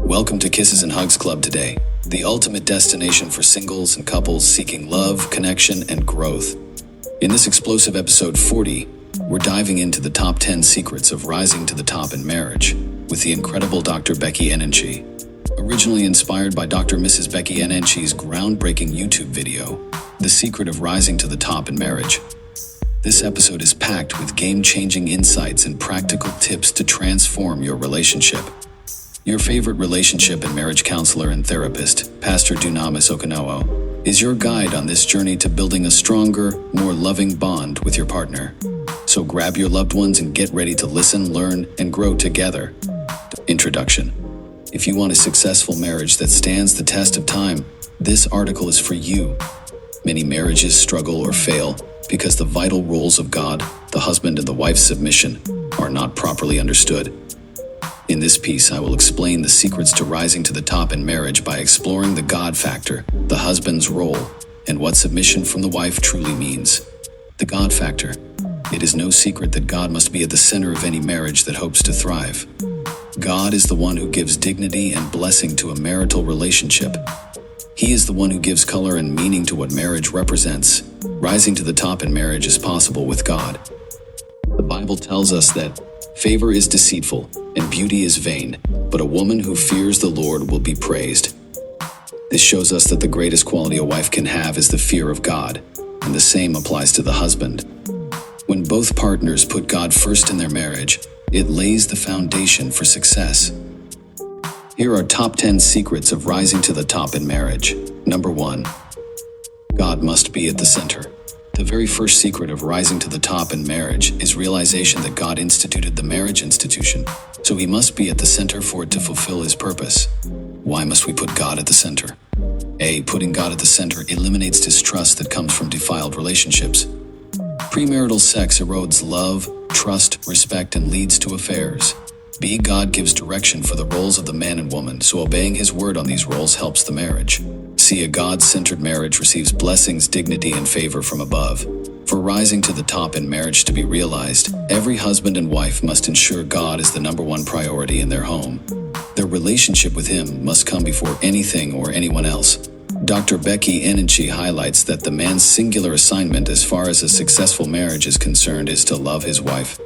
Welcome to Kisses and Hugs Club today, the ultimate destination for singles and couples seeking love, connection, and growth. In this explosive episode 40, we're diving into the top 10 secrets of rising to the top in marriage with the incredible Dr. Becky Enenche. Originally inspired by Dr. Mrs. Becky Enenche's groundbreaking YouTube video, The Secret of Rising to the Top in Marriage. This episode is packed with game-changing insights and practical tips to transform your relationship. Your favorite relationship and marriage counselor and therapist, Pastor Dunamis Okunowo, is your guide on this journey to building a stronger, more loving bond with your partner. So grab your loved ones and get ready to listen, learn, and grow together. Introduction. If you want a successful marriage that stands the test of time, this article is for you. Many marriages struggle or fail because the vital roles of God, the husband and the wife's submission, are not properly understood. In this piece, I will explain the secrets to rising to the top in marriage by exploring the God factor, the husband's role, and what submission from the wife truly means. The God factor. It is no secret that God must be at the center of any marriage that hopes to thrive. God is the one who gives dignity and blessing to a marital relationship. He is the one who gives color and meaning to what marriage represents. Rising to the top in marriage is possible with God. The Bible tells us that favor is deceitful and beauty is vain, but a woman who fears the Lord will be praised. This shows us that the greatest quality a wife can have is the fear of God, and the same applies to the husband. When both partners put God first in their marriage, it lays the foundation for success. Here are top 10 secrets of rising to the top in marriage. Number 1. God must be at the center. The very first secret of rising to the top in marriage is realization that God instituted the marriage institution, so He must be at the center for it to fulfill His purpose. Why must we put God at the center? A. Putting God at the center eliminates distrust that comes from defiled relationships. Premarital sex erodes love, trust, respect, and leads to affairs. B. God gives direction for the roles of the man and woman, so obeying His word on these roles helps the marriage. C. A God-centered marriage receives blessings, dignity, and favor from above. For rising to the top in marriage to be realized, every husband and wife must ensure God is the number one priority in their home. Their relationship with Him must come before anything or anyone else. Dr. Becky Enenche highlights that the man's singular assignment as far as a successful marriage is concerned is to love his wife.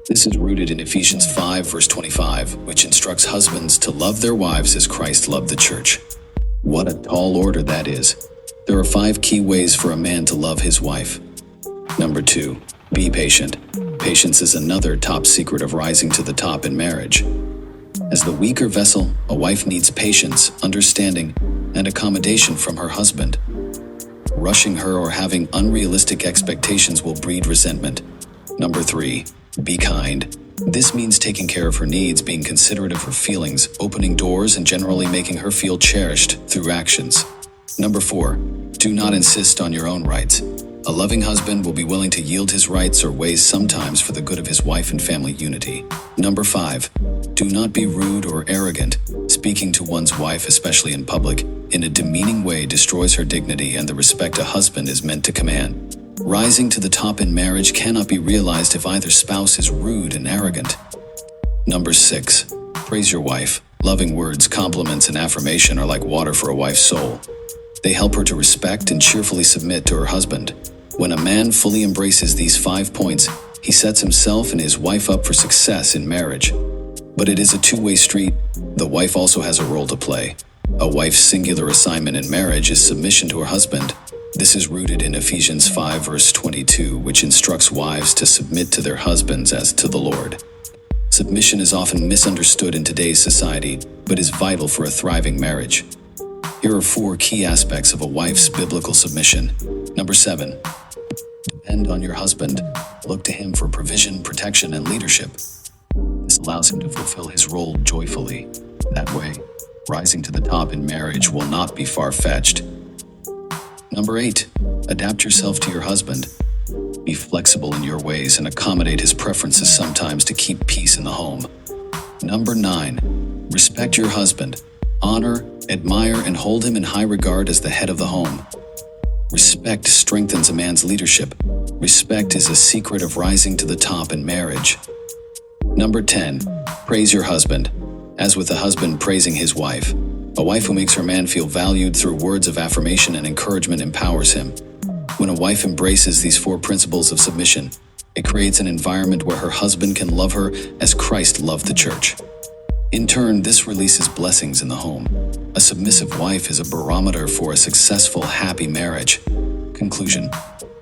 This is rooted in Ephesians 5, verse 25, which instructs husbands to love their wives as Christ loved the church. What a tall order that is. There are 5 key ways for a man to love his wife. Number 2, be patient. Patience is another top secret of rising to the top in marriage. As the weaker vessel, a wife needs patience, understanding, and accommodation from her husband. Rushing her or having unrealistic expectations will breed resentment. Number 3, be kind. This means taking care of her needs, being considerate of her feelings, opening doors, and generally making her feel cherished through actions. Number 4, do not insist on your own rights. A loving husband will be willing to yield his rights or ways sometimes for the good of his wife and family unity. Number 5, do not be rude or arrogant. Speaking to one's wife, especially in public, in a demeaning way destroys her dignity and the respect a husband is meant to command. Rising to the top in marriage cannot be realized if either spouse is rude and arrogant. Number 6, praise your wife. Loving words, compliments, and affirmation are like water for a wife's soul. They help her to respect and cheerfully submit to her husband. When a man fully embraces these 5 points, he sets himself and his wife up for success in marriage. But it is a two-way street. The wife also has a role to play. A wife's singular assignment in marriage is submission to her husband. This is rooted in Ephesians 5, verse 22, which instructs wives to submit to their husbands as to the Lord. Submission is often misunderstood in today's society, but is vital for a thriving marriage. Here are 4 key aspects of a wife's biblical submission. Number 7, depend on your husband. Look to him for provision, protection, and leadership. This allows him to fulfill his role joyfully. That way, rising to the top in marriage will not be far-fetched. Number 8, adapt yourself to your husband. Be flexible in your ways and accommodate his preferences sometimes to keep peace in the home. Number 9, respect your husband. Honor, admire, and hold him in high regard as the head of the home. Respect strengthens a man's leadership. Respect is a secret of rising to the top in marriage. Number 10, praise your husband. As with the husband praising his wife, a wife who makes her man feel valued through words of affirmation and encouragement empowers him. When a wife embraces these 4 principles of submission, it creates an environment where her husband can love her as Christ loved the church. In turn, this releases blessings in the home. A submissive wife is a barometer for a successful, happy marriage. Conclusion.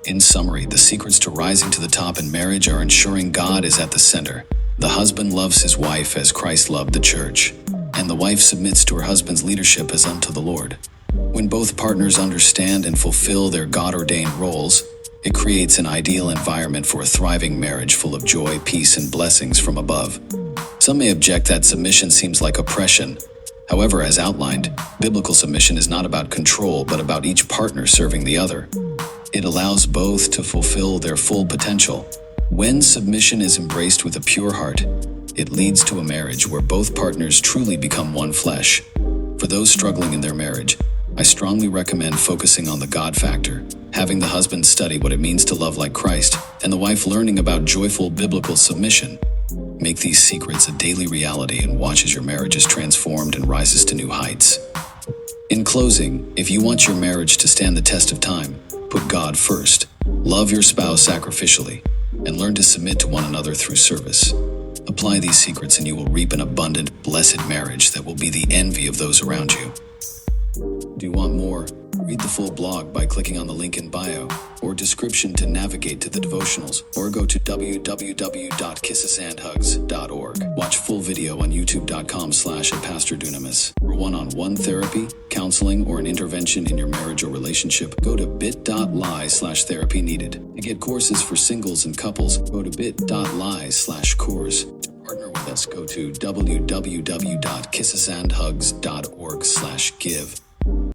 In summary, the secrets to rising to the top in marriage are ensuring God is at the center. The husband loves his wife as Christ loved the church, and the wife submits to her husband's leadership as unto the Lord. When both partners understand and fulfill their God-ordained roles, it creates an ideal environment for a thriving marriage full of joy, peace, and blessings from above. Some may object that submission seems like oppression. However, as outlined, biblical submission is not about control, but about each partner serving the other. It allows both to fulfill their full potential. When submission is embraced with a pure heart, it leads to a marriage where both partners truly become one flesh. For those struggling in their marriage, I strongly recommend focusing on the God factor, having the husband study what it means to love like Christ, and the wife learning about joyful biblical submission. Make these secrets a daily reality and watch as your marriage is transformed and rises to new heights. In closing, if you want your marriage to stand the test of time, put God first, love your spouse sacrificially, and learn to submit to one another through service. Apply these secrets and you will reap an abundant, blessed marriage that will be the envy of those around you. Do you want more? Read the full blog by clicking on the link in bio or description to navigate to the devotionals, or go to www.kissesandhugs.org. Watch full video on youtube.com/Pastor Dunamis. For one-on-one therapy, counseling, or an intervention in your marriage or relationship, go to bit.ly/therapy needed. To get courses for singles and couples, go to bit.ly/course. To partner with us, go to www.kissesandhugs.org/give.